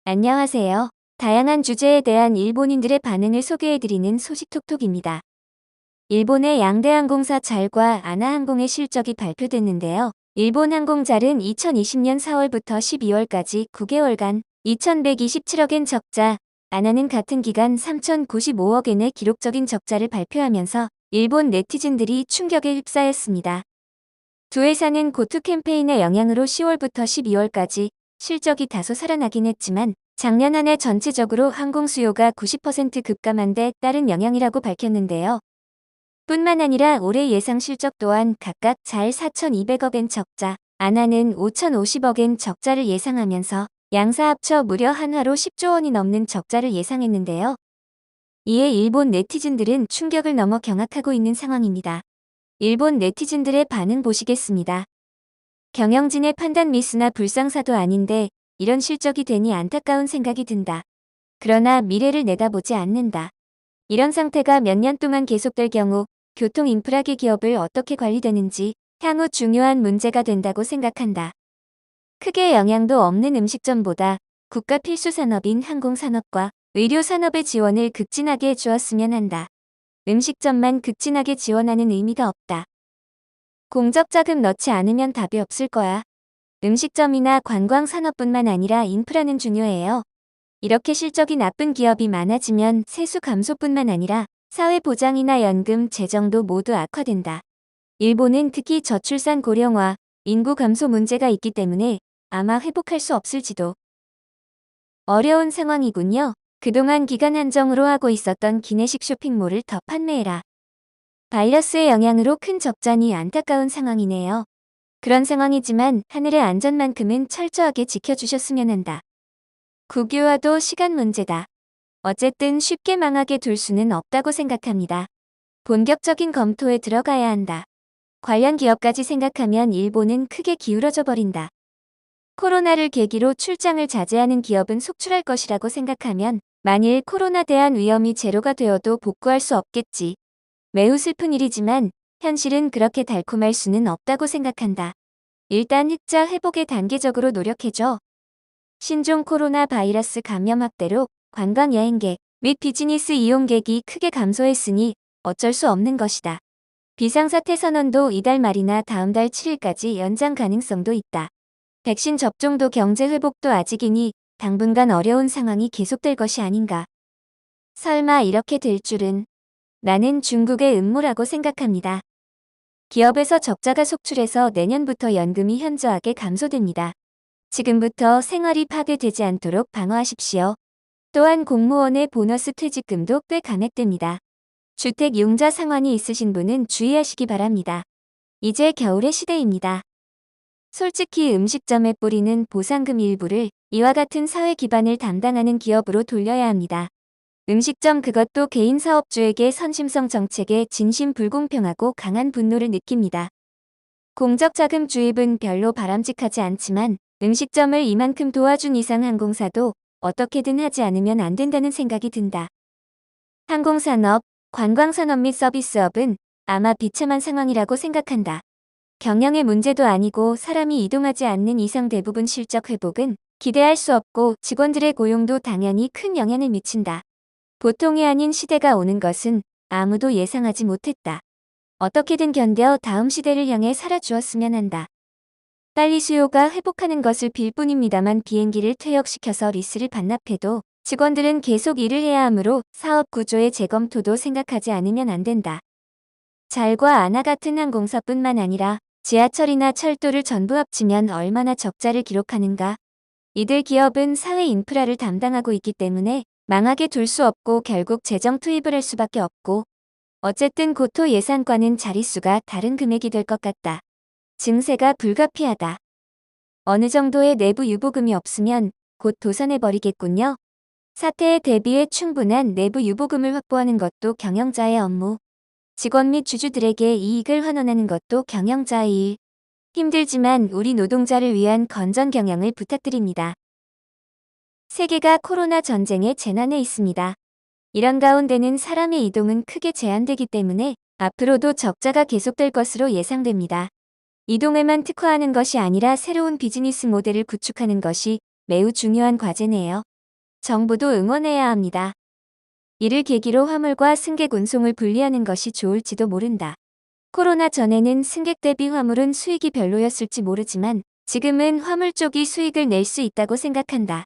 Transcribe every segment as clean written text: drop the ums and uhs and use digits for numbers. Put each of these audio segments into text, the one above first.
안녕하세요. 다양한 주제에 대한 일본인들의 반응을 소개해드리는 소식톡톡입니다. 일본의 양대항공사 잘과 아나항공의 실적이 발표됐는데요. 일본항공잘은 2020년 4월부터 12월까지 9개월간 2127억엔 적자, 아나는 같은 기간 3095억엔의 기록적인 적자를 발표하면서 일본 네티즌들이 충격에 휩싸였습니다. 두 회사는 고투 캠페인의 영향으로 10월부터 12월까지 실적이 다소 살아나긴 했지만 작년 한 해 전체적으로 항공 수요가 90% 급감한 데 따른 영향이라고 밝혔는데요. 뿐만 아니라 올해 예상 실적 또한 각각 잘 4,200억엔 적자, 아나는 5,050억엔 적자를 예상하면서 양사 합쳐 무려 한화로 10조 원이 넘는 적자를 예상했는데요. 이에 일본 네티즌들은 충격을 넘어 경악하고 있는 상황입니다. 일본 네티즌들의 반응 보시겠습니다. 경영진의 판단 미스나 불상사도 아닌데 이런 실적이 되니 안타까운 생각이 든다. 그러나 미래를 내다보지 않는다. 이런 상태가 몇 년 동안 계속될 경우 교통 인프라계 기업을 어떻게 관리되는지 향후 중요한 문제가 된다고 생각한다. 크게 영향도 없는 음식점보다 국가 필수 산업인 항공산업과 의료산업의 지원을 극진하게 해주었으면 한다. 음식점만 극진하게 지원하는 의미가 없다. 공적 자금 넣지 않으면 답이 없을 거야. 음식점이나 관광산업뿐만 아니라 인프라는 중요해요. 이렇게 실적이 나쁜 기업이 많아지면 세수 감소뿐만 아니라 사회보장이나 연금, 재정도 모두 악화된다. 일본은 특히 저출산 고령화, 인구 감소 문제가 있기 때문에 아마 회복할 수 없을지도. 어려운 상황이군요. 그동안 기간 한정으로 하고 있었던 기내식 쇼핑몰을 더 판매해라. 바이러스의 영향으로 큰 적자니 안타까운 상황이네요. 그런 상황이지만 하늘의 안전만큼은 철저하게 지켜주셨으면 한다. 국유화도 시간 문제다. 어쨌든 쉽게 망하게 둘 수는 없다고 생각합니다. 본격적인 검토에 들어가야 한다. 관련 기업까지 생각하면 일본은 크게 기울어져 버린다. 코로나를 계기로 출장을 자제하는 기업은 속출할 것이라고 생각하면 만일 코로나 대한 위험이 제로가 되어도 복구할 수 없겠지. 매우 슬픈 일이지만 현실은 그렇게 달콤할 수는 없다고 생각한다. 일단 흑자 회복에 단계적으로 노력해줘. 신종 코로나 바이러스 감염 확대로 관광 여행객 및 비즈니스 이용객이 크게 감소했으니 어쩔 수 없는 것이다. 비상사태 선언도 이달 말이나 다음 달 7일까지 연장 가능성도 있다. 백신 접종도 경제 회복도 아직이니 당분간 어려운 상황이 계속될 것이 아닌가. 설마 이렇게 될 줄은. 나는 중국의 음모라고 생각합니다. 기업에서 적자가 속출해서 내년부터 연금이 현저하게 감소됩니다. 지금부터 생활이 파괴되지 않도록 방어하십시오. 또한 공무원의 보너스 퇴직금도 꽤 감액됩니다. 주택 융자 상환이 있으신 분은 주의하시기 바랍니다. 이제 겨울의 시대입니다. 솔직히 음식점에 뿌리는 보상금 일부를 이와 같은 사회 기반을 담당하는 기업으로 돌려야 합니다. 음식점 그것도 개인 사업주에게 선심성 정책에 진심 불공평하고 강한 분노를 느낍니다. 공적 자금 주입은 별로 바람직하지 않지만 음식점을 이만큼 도와준 이상 항공사도 어떻게든 하지 않으면 안 된다는 생각이 든다. 항공산업, 관광산업 및 서비스업은 아마 비참한 상황이라고 생각한다. 경영의 문제도 아니고 사람이 이동하지 않는 이상 대부분 실적 회복은 기대할 수 없고 직원들의 고용도 당연히 큰 영향을 미친다. 보통이 아닌 시대가 오는 것은 아무도 예상하지 못했다. 어떻게든 견뎌 다음 시대를 향해 살아주었으면 한다. 빨리 수요가 회복하는 것을 빌 뿐입니다만 비행기를 퇴역시켜서 리스를 반납해도 직원들은 계속 일을 해야 하므로 사업 구조의 재검토도 생각하지 않으면 안 된다. 잘과 아나 같은 항공사뿐만 아니라 지하철이나 철도를 전부 합치면 얼마나 적자를 기록하는가. 이들 기업은 사회 인프라를 담당하고 있기 때문에 망하게 둘 수 없고 결국 재정 투입을 할 수밖에 없고 어쨌든 고토 예산과는 자릿수가 다른 금액이 될 것 같다. 증세가 불가피하다. 어느 정도의 내부 유보금이 없으면 곧 도산해버리겠군요. 사태에 대비해 충분한 내부 유보금을 확보하는 것도 경영자의 업무. 직원 및 주주들에게 이익을 환원하는 것도 경영자의 일. 힘들지만 우리 노동자를 위한 건전 경영을 부탁드립니다. 세계가 코로나 전쟁의 재난에 있습니다. 이런 가운데는 사람의 이동은 크게 제한되기 때문에 앞으로도 적자가 계속될 것으로 예상됩니다. 이동에만 특화하는 것이 아니라 새로운 비즈니스 모델을 구축하는 것이 매우 중요한 과제네요. 정부도 응원해야 합니다. 이를 계기로 화물과 승객 운송을 분리하는 것이 좋을지도 모른다. 코로나 전에는 승객 대비 화물은 수익이 별로였을지 모르지만 지금은 화물 쪽이 수익을 낼 수 있다고 생각한다.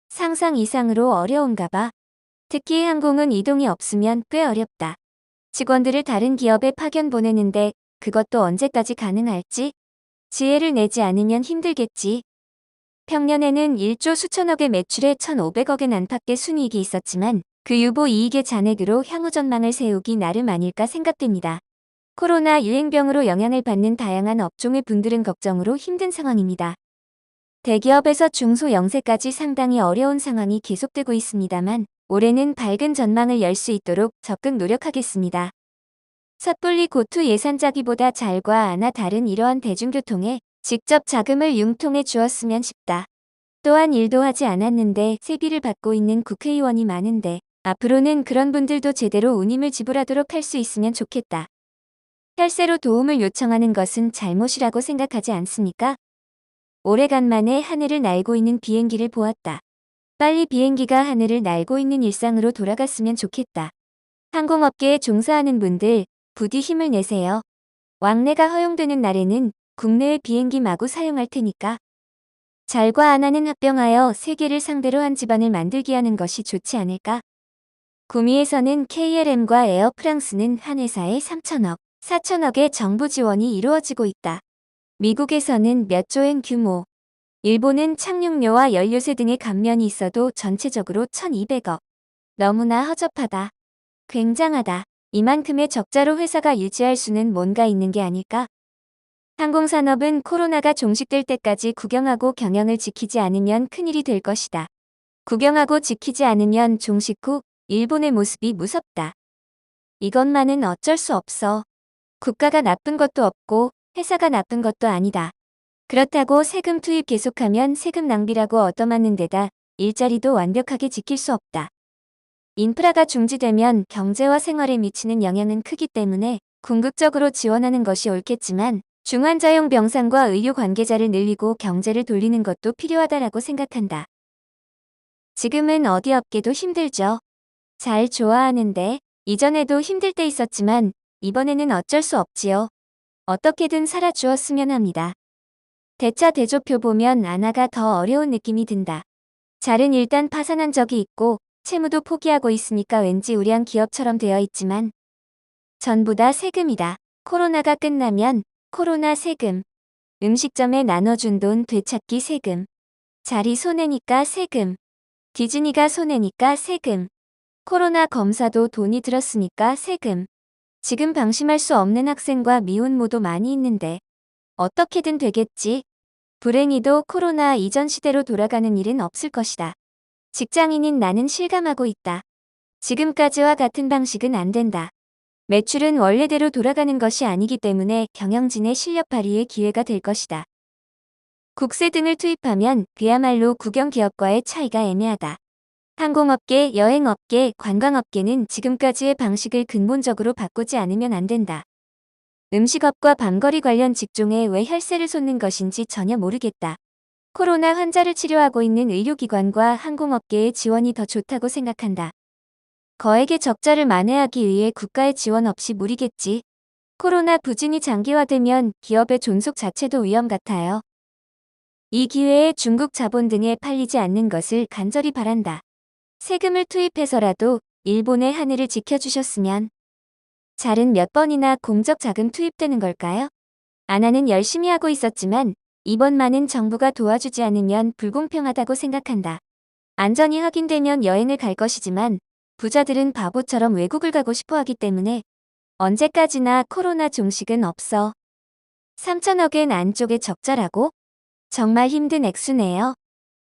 상상 이상으로 어려운가 봐. 특히 항공은 이동이 없으면 꽤 어렵다. 직원들을 다른 기업에 파견 보내는데 그것도 언제까지 가능할지? 지혜를 내지 않으면 힘들겠지. 평년에는 1조 수천억의 매출에 1,500억의 안팎의 순이익이 있었지만 그 유보 이익의 잔액으로 향후 전망을 세우기 나름 아닐까 생각됩니다. 코로나 유행병으로 영향을 받는 다양한 업종의 분들은 걱정으로 힘든 상황입니다. 대기업에서 중소 영세까지 상당히 어려운 상황이 계속되고 있습니다만 올해는 밝은 전망을 열 수 있도록 적극 노력하겠습니다. 섣불리 고투 예산 짜기보다 잘과 아나 다른 이러한 대중교통에 직접 자금을 융통해 주었으면 싶다. 또한 일도 하지 않았는데 세비를 받고 있는 국회의원이 많은데 앞으로는 그런 분들도 제대로 운임을 지불하도록 할 수 있으면 좋겠다. 혈세로 도움을 요청하는 것은 잘못이라고 생각하지 않습니까? 오래간만에 하늘을 날고 있는 비행기를 보았다. 빨리 비행기가 하늘을 날고 있는 일상으로 돌아갔으면 좋겠다. 항공업계에 종사하는 분들 부디 힘을 내세요. 왕래가 허용되는 날에는 국내의 비행기 마구 사용할 테니까. 잘과 아나는 합병하여 세계를 상대로 한 집안을 만들게 하는 것이 좋지 않을까? 구미에서는 KLM과 에어프랑스는 한 회사에 3천억, 4천억의 정부 지원이 이루어지고 있다. 미국에서는 몇 조엔 규모. 일본은 착륙료와 연료세 등의 감면이 있어도 전체적으로 1,200억. 너무나 허접하다. 굉장하다. 이만큼의 적자로 회사가 유지할 수는 뭔가 있는 게 아닐까? 항공산업은 코로나가 종식될 때까지 국영하고 경영을 지키지 않으면 큰일이 될 것이다. 국영하고 지키지 않으면 종식 후 일본의 모습이 무섭다. 이것만은 어쩔 수 없어. 국가가 나쁜 것도 없고 회사가 나쁜 것도 아니다. 그렇다고 세금 투입 계속하면 세금 낭비라고 얻어맞는 데다 일자리도 완벽하게 지킬 수 없다. 인프라가 중지되면 경제와 생활에 미치는 영향은 크기 때문에 궁극적으로 지원하는 것이 옳겠지만 중환자용 병상과 의료 관계자를 늘리고 경제를 돌리는 것도 필요하다라고 생각한다. 지금은 어디 업계도 힘들죠. 잘 좋아하는데 이전에도 힘들 때 있었지만 이번에는 어쩔 수 없지요. 어떻게든 살아주었으면 합니다. 대차 대조표 보면 아나가 더 어려운 느낌이 든다. 잘은 일단 파산한 적이 있고 채무도 포기하고 있으니까 왠지 우량 기업처럼 되어 있지만 전부 다 세금이다. 코로나가 끝나면 코로나 세금, 음식점에 나눠준 돈 되찾기 세금, 자리 손해니까 세금, 디즈니가 손해니까 세금, 코로나 검사도 돈이 들었으니까 세금. 지금 방심할 수 없는 학생과 미혼모도 많이 있는데 어떻게든 되겠지. 불행히도 코로나 이전 시대로 돌아가는 일은 없을 것이다. 직장인인 나는 실감하고 있다. 지금까지와 같은 방식은 안 된다. 매출은 원래대로 돌아가는 것이 아니기 때문에 경영진의 실력 발휘의 기회가 될 것이다. 국세 등을 투입하면 그야말로 국영기업과의 차이가 애매하다. 항공업계, 여행업계, 관광업계는 지금까지의 방식을 근본적으로 바꾸지 않으면 안 된다. 음식업과 밤거리 관련 직종에 왜 혈세를 쏟는 것인지 전혀 모르겠다. 코로나 환자를 치료하고 있는 의료기관과 항공업계의 지원이 더 좋다고 생각한다. 거액의 적자를 만회하기 위해 국가의 지원 없이 무리겠지. 코로나 부진이 장기화되면 기업의 존속 자체도 위험 같아요. 이 기회에 중국 자본 등에 팔리지 않는 것을 간절히 바란다. 세금을 투입해서라도 일본의 하늘을 지켜주셨으면. 잘은 몇 번이나 공적 자금 투입되는 걸까요? 아나는 열심히 하고 있었지만 이번만은 정부가 도와주지 않으면 불공평하다고 생각한다. 안전이 확인되면 여행을 갈 것이지만 부자들은 바보처럼 외국을 가고 싶어 하기 때문에 언제까지나 코로나 종식은 없어. 3천억엔 안쪽에 적자라고? 정말 힘든 액수네요.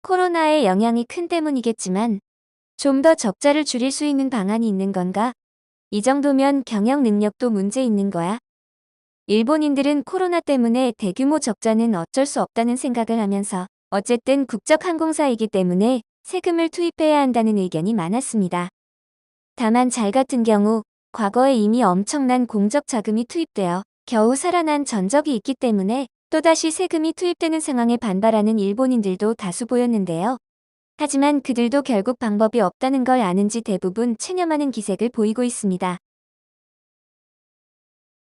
코로나의 영향이 큰 때문이겠지만 좀 더 적자를 줄일 수 있는 방안이 있는 건가? 이 정도면 경영 능력도 문제 있는 거야. 일본인들은 코로나 때문에 대규모 적자는 어쩔 수 없다는 생각을 하면서 어쨌든 국적 항공사이기 때문에 세금을 투입해야 한다는 의견이 많았습니다. 다만 잘 같은 경우 과거에 이미 엄청난 공적 자금이 투입되어 겨우 살아난 전적이 있기 때문에 또다시 세금이 투입되는 상황에 반발하는 일본인들도 다수 보였는데요. 하지만 그들도 결국 방법이 없다는 걸 아는지 대부분 체념하는 기색을 보이고 있습니다.